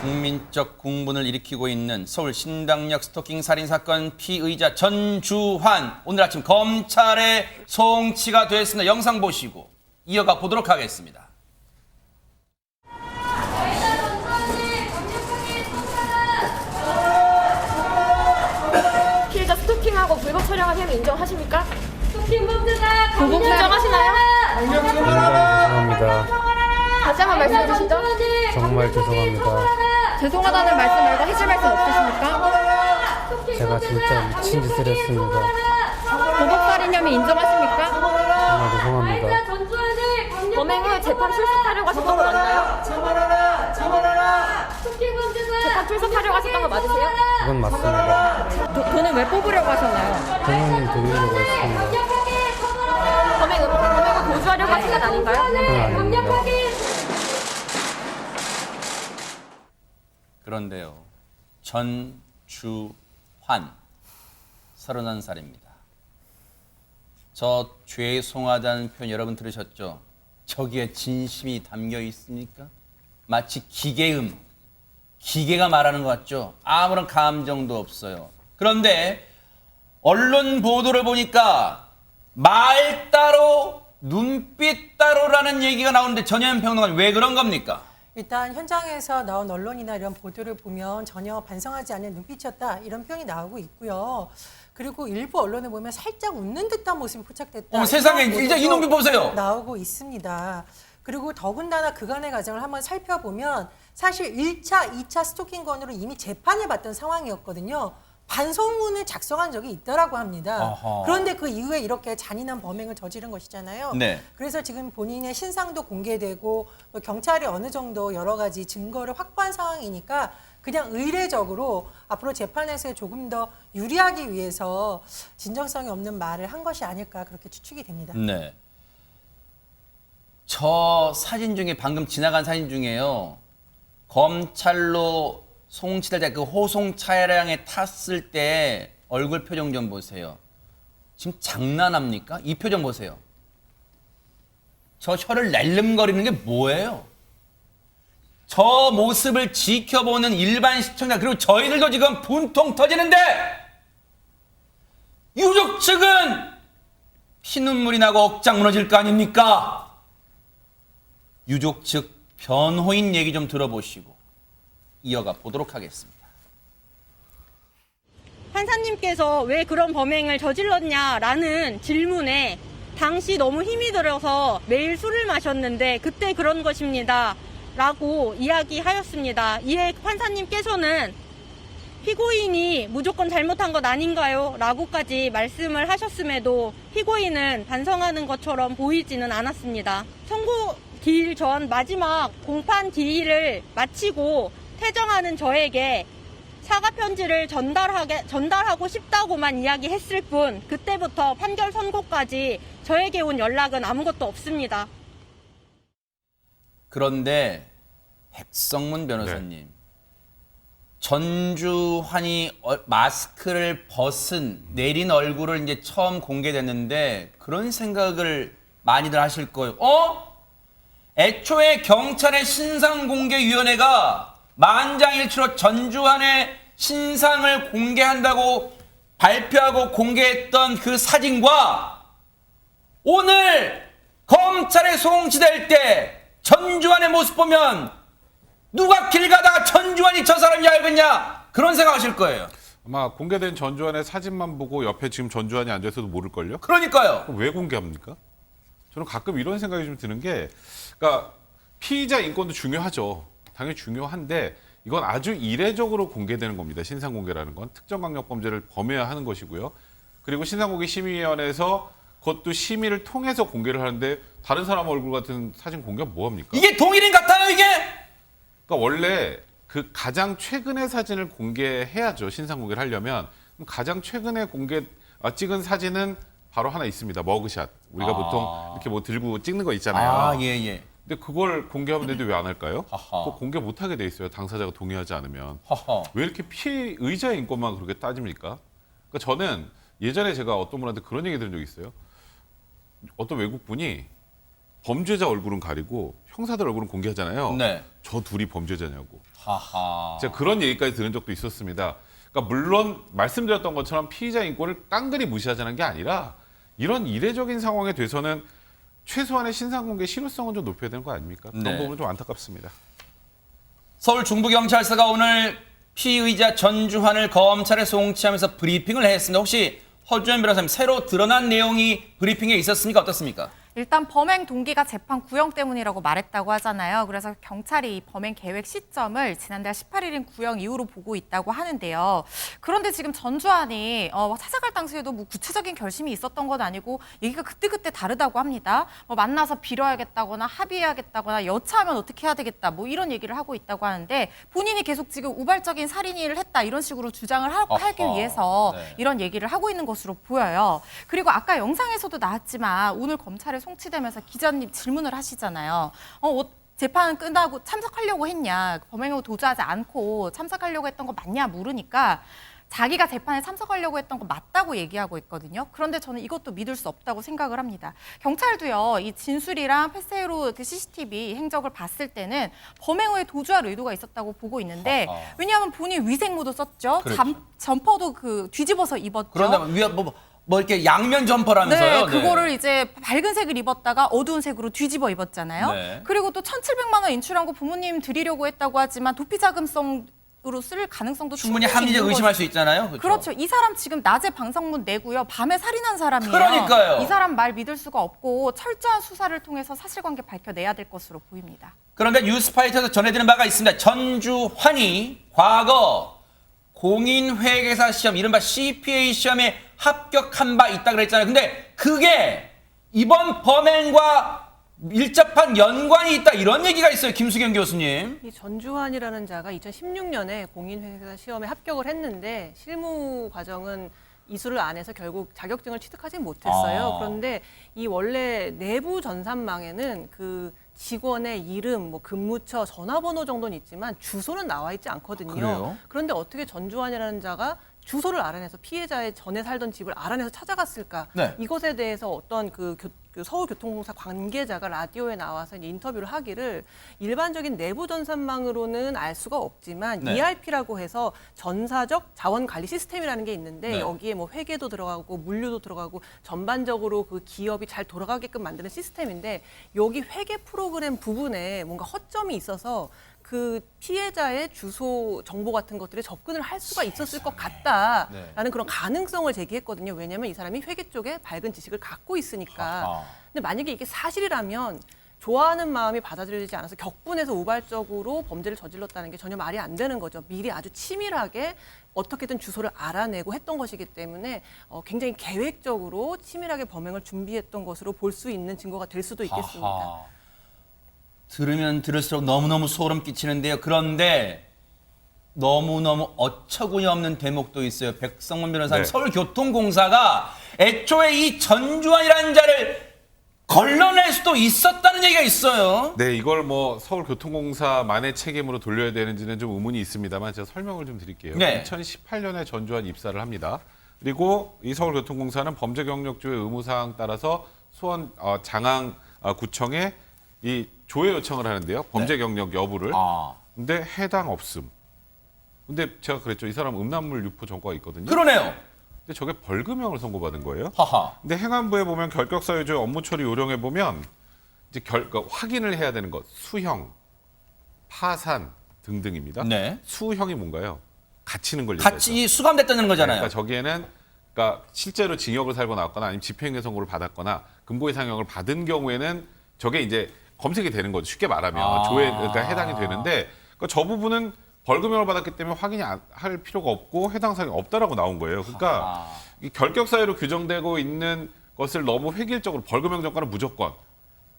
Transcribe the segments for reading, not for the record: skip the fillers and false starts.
국민적 공분을 일으키고 있는 서울 신당역 스토킹 살인 사건 피의자 전주환, 오늘 아침 검찰에 송치가 됐습니다. 영상 보시고 이어가 보도록 하겠습니다. 피해자 스토킹하고 불법 촬영한 혐의 인정하십니까? 스토킹 범죄가 불법 인정하시나요? 죄송합니다. 다시 한번 말씀해 주시죠. 정말 죄송합니다. 죄송하다는 말씀 말고 해줄 말씀 없으십니까? 제가 진짜 미친 짓을 했습니다. 불법살인 혐의 인정하십니까? 정말 죄송합니다. 범행 후 재판 출석하려고 하셨던 거 맞나요? 스토킹 범죄가 재판 출석하려고 하셨던 거 맞으세요? 그건 맞습니다. 돈은 왜 뽑으려고 하셨나요? 부모님 드리려고 했습니다. 범행 후 도주하려고 하신 건 아닌가요? 그건 아닙니다. 그런데요, 전주환 31살입니다. 저 죄송하다는 표현 여러분 들으셨죠? 저기에 진심이 담겨 있습니까? 마치 기계가 말하는 것 같죠? 아무런 감정도 없어요. 그런데 언론 보도를 보니까 말 따로 눈빛 따로라는 얘기가 나오는데 전현 평론가님 왜 그런 겁니까? 일단 현장에서 나온 언론이나 이런 보도를 보면 전혀 반성하지 않는 눈빛이었다 이런 표현이 나오고 있고요. 그리고 일부 언론을 보면 살짝 웃는 듯한 모습이 포착됐다. 세상에 이런 이제 이놈들 보세요. 나오고 있습니다. 그리고 더군다나 그간의 과정을 한번 살펴보면 사실 1차, 2차 스토킹 건으로 이미 재판을 받던 상황이었거든요. 반송문을 작성한 적이 있다라고 합니다. 아하. 그런데 그 이후에 이렇게 잔인한 범행을 저지른 것이잖아요. 네. 그래서 지금 본인의 신상도 공개되고 또 경찰이 어느 정도 여러 가지 증거를 확보한 상황이니까 그냥 의례적으로 앞으로 재판에서 조금 더 유리하기 위해서 진정성이 없는 말을 한 것이 아닐까 그렇게 추측이 됩니다. 네. 저 사진 중에 방금 지나간 사진 중에요. 검찰로 송치될 때 그 호송 차량에 탔을 때 얼굴 표정 좀 보세요. 지금 장난합니까? 이 표정 보세요. 저 혀를 낼름거리는 게 뭐예요? 저 모습을 지켜보는 일반 시청자 그리고 저희들도 지금 분통 터지는데 유족 측은 피눈물이 나고 억장 무너질 거 아닙니까? 유족 측 변호인 얘기 좀 들어보시고 이어가 보도록 하겠습니다. 판사님께서 왜 그런 범행을 저질렀냐라는 질문에 당시 너무 힘이 들어서 매일 술을 마셨는데 그때 그런 것입니다. 라고 이야기하였습니다. 이에 판사님께서는 피고인이 무조건 잘못한 것 아닌가요? 라고까지 말씀을 하셨음에도 피고인은 반성하는 것처럼 보이지는 않았습니다. 선고 기일 전 마지막 공판 기일을 마치고 퇴정하는 저에게 사과 편지를 전달하고 싶다고만 이야기했을 뿐 그때부터 판결 선고까지 저에게 온 연락은 아무것도 없습니다. 그런데 백성문 변호사님, 전주환이 마스크를 내린 얼굴을 이제 처음 공개됐는데 그런 생각을 많이들 하실 거예요. 애초에 경찰의 신상공개위원회가 만장일치로 전주환의 신상을 공개한다고 발표하고 공개했던 그 사진과 오늘 검찰에 송치될 때 전주환의 모습 보면 누가 길 가다가 전주환이 저 사람이 알겠냐 그런 생각하실 거예요. 아마 공개된 전주환의 사진만 보고 옆에 지금 전주환이 앉아있어도 모를걸요? 그러니까요. 그럼 왜 공개합니까? 저는 가끔 이런 생각이 좀 드는 게 그러니까 피의자 인권도 중요하죠. 당연히 중요한데 이건 아주 이례적으로 공개되는 겁니다. 신상공개라는 건 특정 강력범죄를 범해야 하는 것이고요. 그리고 신상공개 심의위원회에서 그것도 심의를 통해서 공개를 하는데 다른 사람 얼굴 같은 사진 공개하면 뭐합니까? 이게 동일인 같아요 이게? 그러니까 원래 그 가장 최근의 사진을 공개해야죠. 신상공개를 하려면. 그럼 가장 최근에 찍은 사진은 바로 하나 있습니다. 머그샷. 우리가 보통 이렇게 뭐 들고 찍는 거 있잖아요. 예. 근데 그걸 공개하면 되는데 왜 안 할까요? 하하. 그거 공개 못하게 돼 있어요. 당사자가 동의하지 않으면. 허허. 왜 이렇게 피의자의 인권만 그렇게 따집니까? 그러니까 저는 예전에 제가 어떤 분한테 그런 얘기 들은 적이 있어요. 어떤 외국분이 범죄자 얼굴은 가리고 형사들 얼굴은 공개하잖아요. 네. 저 둘이 범죄자냐고. 하하. 제가 그런 얘기까지 들은 적도 있었습니다. 그러니까 물론 말씀드렸던 것처럼 피의자 인권을 깡그리 무시하자는 게 아니라 이런 이례적인 상황에 돼서는 최소한의 신상공개 실효성은 좀 높여야 되는 거 아닙니까? 그런 네. 부분은 좀 안타깝습니다. 서울 중부경찰서가 오늘 피의자 전주환을 검찰에 송치하면서 브리핑을 했습니다. 혹시 허주연 변호사님, 새로 드러난 내용이 브리핑에 있었습니까? 어떻습니까? 일단 범행 동기가 재판 구형 때문이라고 말했다고 하잖아요. 그래서 경찰이 이 범행 계획 시점을 지난달 18일인 구형 이후로 보고 있다고 하는데요. 그런데 지금 전주환이 찾아갈 당시에도 뭐 구체적인 결심이 있었던 건 아니고 얘기가 그때그때 다르다고 합니다. 뭐 만나서 빌어야겠다거나 합의해야겠다거나 여차하면 어떻게 해야 되겠다 뭐 이런 얘기를 하고 있다고 하는데 본인이 계속 지금 우발적인 살인을 했다 이런 식으로 주장을 하기 위해서 네. 이런 얘기를 하고 있는 것으로 보여요. 그리고 아까 영상에서도 나왔지만 오늘 검찰에 송치되면서 기자님 질문을 하시잖아요. 재판 끝나고 참석하려고 했냐, 범행을 도주하지 않고 참석하려고 했던 거 맞냐 물으니까 자기가 재판에 참석하려고 했던 거 맞다고 얘기하고 있거든요. 그런데 저는 이것도 믿을 수 없다고 생각을 합니다. 경찰도요, 이 진술이랑 패스헤로 그 CCTV 행적을 봤을 때는 범행 후에 도주할 의도가 있었다고 보고 있는데 왜냐하면 본인 위생모도 썼죠. 그렇죠. 점퍼도 그 뒤집어서 입었죠. 그런데 위에 뭐 이렇게 양면 점퍼라면서요? 네, 그거를 이제 밝은 색을 입었다가 어두운 색으로 뒤집어 입었잖아요. 네. 그리고 또 1,700만 원 인출한 거 부모님 드리려고 했다고 하지만 도피 자금성으로 쓸 가능성도 충분히 있는 합리적 의심할 거죠. 수 있잖아요. 그렇죠. 이 사람 지금 낮에 방송문 내고요. 밤에 살인한 사람이에요. 그러니까요. 이 사람 말 믿을 수가 없고 철저한 수사를 통해서 사실관계 밝혀내야 될 것으로 보입니다. 그런데 뉴스파이터에서 전해드리는 바가 있습니다. 전주환이 과거 공인회계사 시험, 이른바 CPA 시험에 합격한 바 있다 그랬잖아요. 근데 그게 이번 범행과 밀접한 연관이 있다, 이런 얘기가 있어요. 김수경 교수님. 이 전주환이라는 자가 2016년에 공인회계사 시험에 합격을 했는데 실무 과정은 이수를 안 해서 결국 자격증을 취득하지 못했어요. 아. 그런데 이 원래 내부 전산망에는 그 직원의 이름, 뭐 근무처, 전화번호 정도는 있지만 주소는 나와 있지 않거든요. 그래요? 그런데 어떻게 전주환이라는 자가 주소를 알아내서 피해자의 전에 살던 집을 알아내서 찾아갔을까? 네. 이것에 대해서 어떤 그 서울교통공사 관계자가 라디오에 나와서 이제 인터뷰를 하기를 일반적인 내부 전산망으로는 알 수가 없지만 네. ERP라고 해서 전사적 자원 관리 시스템이라는 게 있는데 네. 여기에 뭐 회계도 들어가고 물류도 들어가고 전반적으로 그 기업이 잘 돌아가게끔 만드는 시스템인데 여기 회계 프로그램 부분에 뭔가 허점이 있어서 그 피해자의 주소 정보 같은 것들에 접근을 할 수가 있었을 것 같다라는 네. 그런 가능성을 제기했거든요. 왜냐하면 이 사람이 회계 쪽에 밝은 지식을 갖고 있으니까. 아하. 근데 만약에 이게 사실이라면 좋아하는 마음이 받아들여지지 않아서 격분해서 우발적으로 범죄를 저질렀다는 게 전혀 말이 안 되는 거죠. 미리 아주 치밀하게 어떻게든 주소를 알아내고 했던 것이기 때문에 굉장히 계획적으로 치밀하게 범행을 준비했던 것으로 볼 수 있는 증거가 될 수도 있겠습니다. 아하. 들으면 들을수록 너무너무 소름 끼치는데요. 그런데 너무너무 어처구니 없는 대목도 있어요. 백성문 변호사님, 네. 서울교통공사가 애초에 이 전주환이라는 자를 걸러낼 수도 있었다는 얘기가 있어요. 네, 이걸 뭐 서울교통공사만의 책임으로 돌려야 되는지는 좀 의문이 있습니다만 제가 설명을 좀 드릴게요. 네. 2018년에 전주환 입사를 합니다. 그리고 이 서울교통공사는 범죄 경력조회 의무사항 따라서 수원 장항구청에 이 조회 요청을 하는데요. 범죄 경력 여부를. 아, 근데 해당 없음. 근데 제가 그랬죠. 이 사람 음란물 유포 전과가 있거든요. 그러네요. 근데 저게 벌금형을 선고받은 거예요. 하하. 근데 행안부에 보면 결격사유조의 업무 처리 요령에 보면 이제 그러니까 확인을 해야 되는 것, 수형, 파산 등등입니다. 네. 수형이 뭔가요? 갇히는 걸 얘기하죠. 같이 수감됐다는 거잖아요. 그러니까 저기에는 그러니까 실제로 징역을 살고 나왔거나 아니면 집행유예 선고를 받았거나 금고의 상형을 받은 경우에는 저게 이제 검색이 되는 거죠. 쉽게 말하면 아. 조회 그러니까 해당이 되는데 그러니까 저 부분은 벌금형을 받았기 때문에 확인이 할 필요가 없고 해당 사항이 없다라고 나온 거예요. 그러니까 이 결격 사유로 규정되고 있는 것을 너무 획일적으로 벌금형 전과는 무조건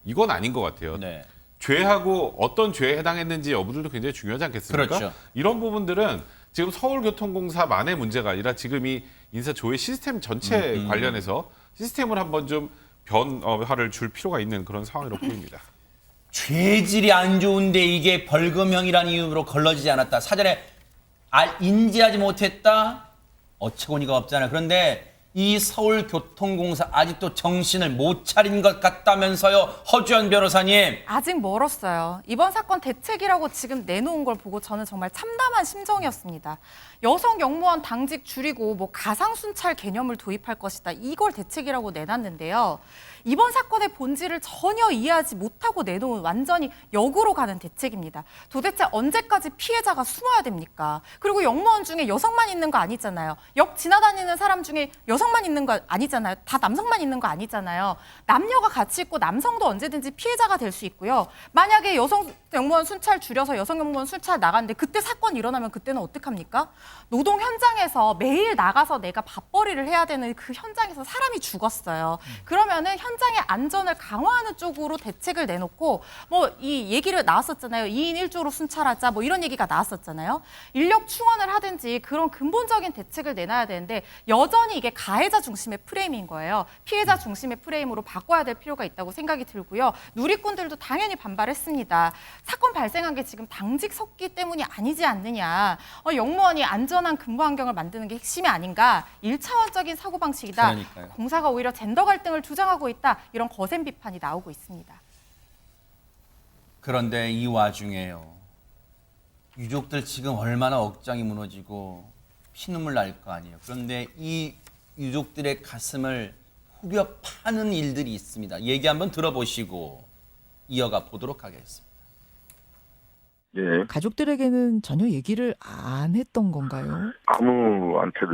이건 아닌 것 같아요. 네. 죄하고 어떤 죄에 해당했는지 여부들도 굉장히 중요하지 않겠습니까? 그렇죠. 이런 부분들은 지금 서울교통공사만의 문제가 아니라 지금 이 인사조회 시스템 전체 관련해서 시스템을 한번 좀 변화를 줄 필요가 있는 그런 상황이라고 보입니다. 죄질이 안 좋은데 이게 벌금형이라는 이유로 걸러지지 않았다. 사전에 인지하지 못했다. 어처구니가 없잖아요. 그런데 이 서울교통공사 아직도 정신을 못 차린 것 같다면서요, 허주연 변호사님. 아직 멀었어요. 이번 사건 대책이라고 지금 내놓은 걸 보고 저는 정말 참담한 심정이었습니다. 여성 영무원 당직 줄이고 뭐 가상순찰 개념을 도입할 것이다. 이걸 대책이라고 내놨는데요. 이번 사건의 본질을 전혀 이해하지 못하고 내놓은 완전히 역으로 가는 대책입니다. 도대체 언제까지 피해자가 숨어야 됩니까? 그리고 영무원 중에 여성만 있는 거 아니잖아요. 역 지나다니는 사람 중에 여성만 있는 거 아니잖아요. 다 남성만 있는 거 아니잖아요. 남녀가 같이 있고 남성도 언제든지 피해자가 될 수 있고요. 만약에 여성 영무원 순찰 줄여서 여성 영무원 순찰 나갔는데 그때 사건이 일어나면 그때는 어떡합니까? 노동 현장에서 매일 나가서 내가 밥벌이를 해야 되는 그 현장에서 사람이 죽었어요. 그러면은 현장의 안전을 강화하는 쪽으로 대책을 내놓고 뭐 이 얘기를 나왔었잖아요. 2인 1조로 순찰하자 뭐 이런 얘기가 나왔었잖아요. 인력 충원을 하든지 그런 근본적인 대책을 내놔야 되는데 여전히 이게 가해자 중심의 프레임인 거예요. 피해자 중심의 프레임으로 바꿔야 될 필요가 있다고 생각이 들고요. 누리꾼들도 당연히 반발했습니다. 사건 발생한 게 지금 당직 섰기 때문이 아니지 않느냐. 영무원이 안전한 근무 환경을 만드는 게 핵심이 아닌가. 1차원적인 사고방식이다. 그러니까요. 공사가 오히려 젠더 갈등을 주장하고 있다. 이런 거센 비판이 나오고 있습니다. 그런데 이 와중에요, 유족들 지금 얼마나 억장이 무너지고 피눈물 날 거 아니에요. 그런데 이 유족들의 가슴을 후벼 파는 일들이 있습니다. 얘기 한번 들어보시고 이어가 보도록 하겠습니다. 예, 가족들에게는 전혀 얘기를 안 했던 건가요? 아무한테도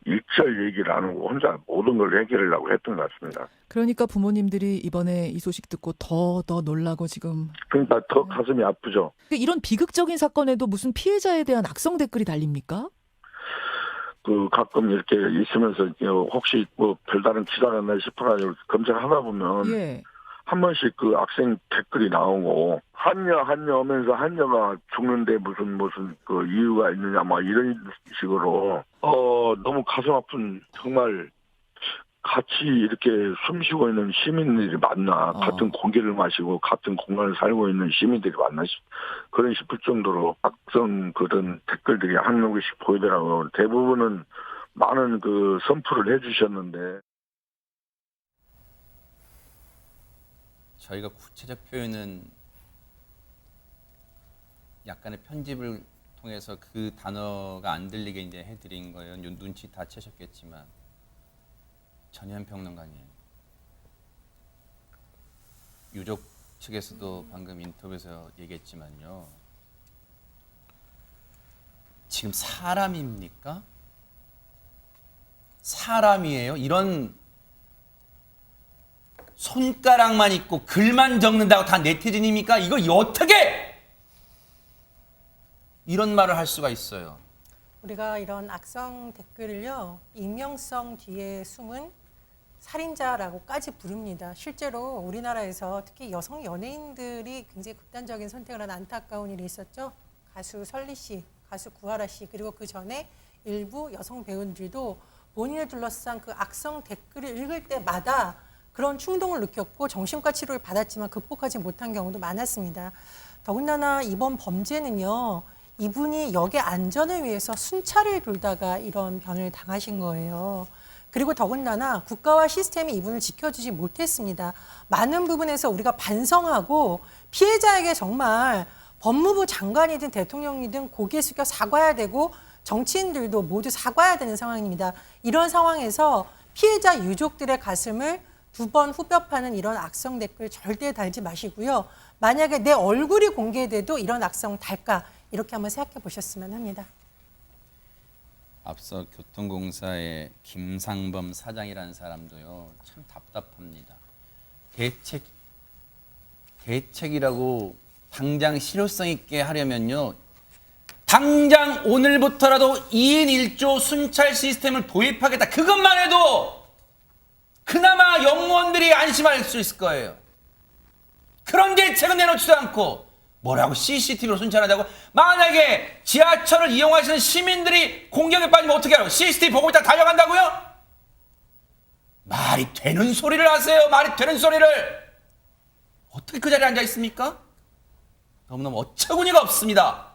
일절 얘기를 안 하고 혼자 모든 걸 해결하려고 했던 것 같습니다. 그러니까 부모님들이 이번에 이 소식 듣고 더 놀라고 지금. 그러니까 더 가슴이 아프죠. 이런 비극적인 사건에도 무슨 피해자에 대한 악성 댓글이 달립니까? 가끔 이렇게 있으면서 혹시 뭐 별다른 기사가 났나 싶어가지고 검색하다 보면 예. 한 번씩 그 악성 댓글이 나오고 한여 하면서 한여가 죽는데 무슨 그 이유가 있느냐 막 이런 식으로 너무 가슴 아픈 정말 같이 이렇게 숨쉬고 있는 시민들이 많나 같은 공기를 마시고 같은 공간을 살고 있는 시민들이 많나 그런 싶을 정도로 악성 그런 댓글들이 한 명씩 보이더라고요. 대부분은 많은 그 선풀을 해주셨는데. 저희가 구체적 표현은 약간의 편집을 통해서 그 단어가 안 들리게 이제 해드린 거예요. 눈치 다 채셨겠지만 전현 평론가님, 유족 측에서도 방금 인터뷰에서 얘기했지만요. 지금 사람입니까? 사람이에요? 이런 손가락만 있고 글만 적는다고 다 네티즌입니까? 이거 어떻게 이런 말을 할 수가 있어요? 우리가 이런 악성 댓글을요, 익명성 뒤에 숨은 살인자라고까지 부릅니다. 실제로 우리나라에서 특히 여성 연예인들이 굉장히 극단적인 선택을 한 안타까운 일이 있었죠. 가수 설리 씨, 가수 구하라 씨, 그리고 그 전에 일부 여성 배우들도 본인을 둘러싼 그 악성 댓글을 읽을 때마다 그런 충동을 느꼈고 정신과 치료를 받았지만 극복하지 못한 경우도 많았습니다. 더군다나 이번 범죄는요, 이분이 역의 안전을 위해서 순찰을 돌다가 이런 변을 당하신 거예요. 그리고 더군다나 국가와 시스템이 이분을 지켜주지 못했습니다. 많은 부분에서 우리가 반성하고 피해자에게 정말 법무부 장관이든 대통령이든 고개 숙여 사과해야 되고 정치인들도 모두 사과해야 되는 상황입니다. 이런 상황에서 피해자 유족들의 가슴을 두 번 후벼 파는 이런 악성 댓글 절대 달지 마시고요. 만약에 내 얼굴이 공개돼도 이런 악성 달까? 이렇게 한번 생각해 보셨으면 합니다. 앞서 교통공사의 김상범 사장이라는 사람도요, 참 답답합니다. 대책이라고 당장 실효성 있게 하려면요, 당장 오늘부터라도 2인 1조 순찰 시스템을 도입하겠다. 그것만 해도 그나마 영무원들이 안심할 수 있을 거예요. 그런 대책은 내놓지도 않고 뭐라고 CCTV로 순찰하자고? 만약에 지하철을 이용하시는 시민들이 공격에 빠지면 어떻게 하라고? CCTV 보고 있다 달려간다고요? 말이 되는 소리를 하세요. 말이 되는 소리를. 어떻게 그 자리에 앉아 있습니까? 너무너무 어처구니가 없습니다.